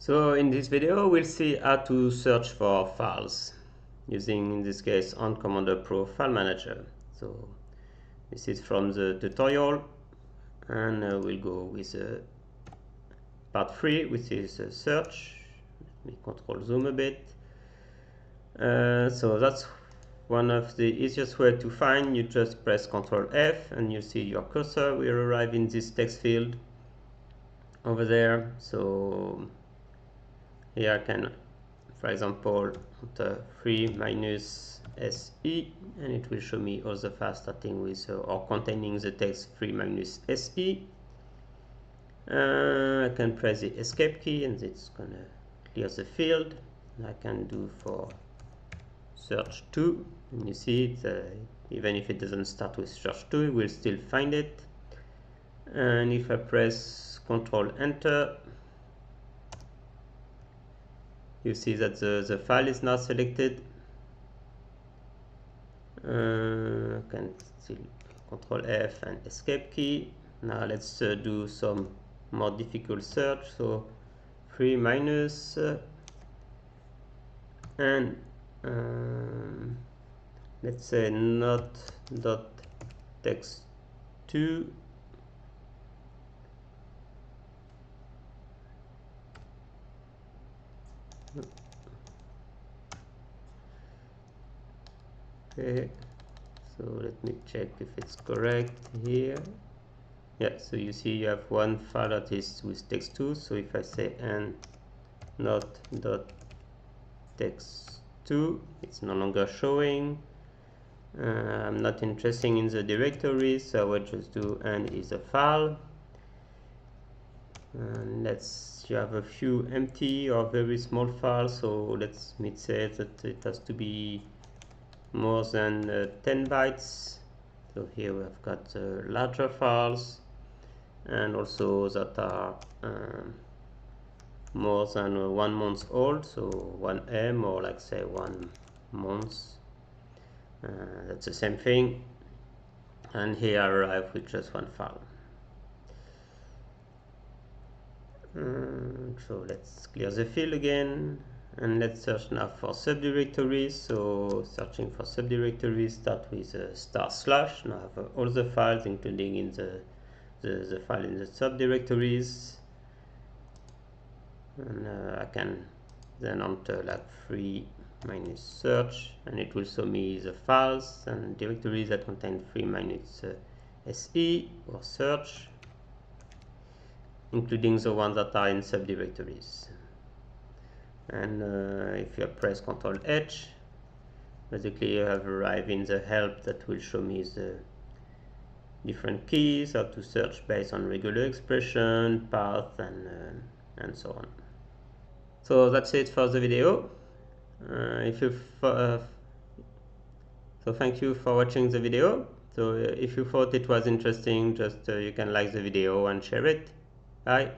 So in this video we'll see how to search for files using, in this case, on Commander Pro File Manager. So this is from the tutorial, and we'll go with part 3, which is search. Let me control zoom a bit. So that's one of the easiest way to find. You just press Ctrl F and you see your cursor will arrive in this text field over there. So here I can, for example, enter 3 minus SE, and it will show me all the files starting with or containing the text 3 minus SE. I can press the escape key and it's gonna clear the field. And I can do for search 2, and you see it, even if it doesn't start with search 2, it will still find it. And if I press Ctrl Enter, you see that the file is now selected. I can still Ctrl F and Escape key. Now let's do some more difficult search. So 3 minus and let's say not dot text 2. Okay, so let me check if it's correct here. Yeah, so you see you have one file that is with text 2. So if I say and not dot text 2, it's no longer showing. I'm not interested in the directory, so I will just do and is a file. And you have a few empty or very small files, so let's say that it has to be more than 10 bytes. So here we have got larger files, and also that are more than 1 month old, so 1M or like say 1 month. That's the same thing. And here I arrive with just one file. So let's clear the field again, and let's search now for subdirectories. So searching for subdirectories, start with // Now I have all the files, including in the file in the subdirectories, and I can then enter like 3 minus search, and it will show me the files and directories that contain 3 minus SE or search, including the ones that are in subdirectories. And if you press Ctrl H, basically you have arrived in the help that will show me the different keys, how to search based on regular expression, path, and so on. So that's it for the video. So thank you for watching the video. So if you thought it was interesting, just you can like the video and share it. Bye.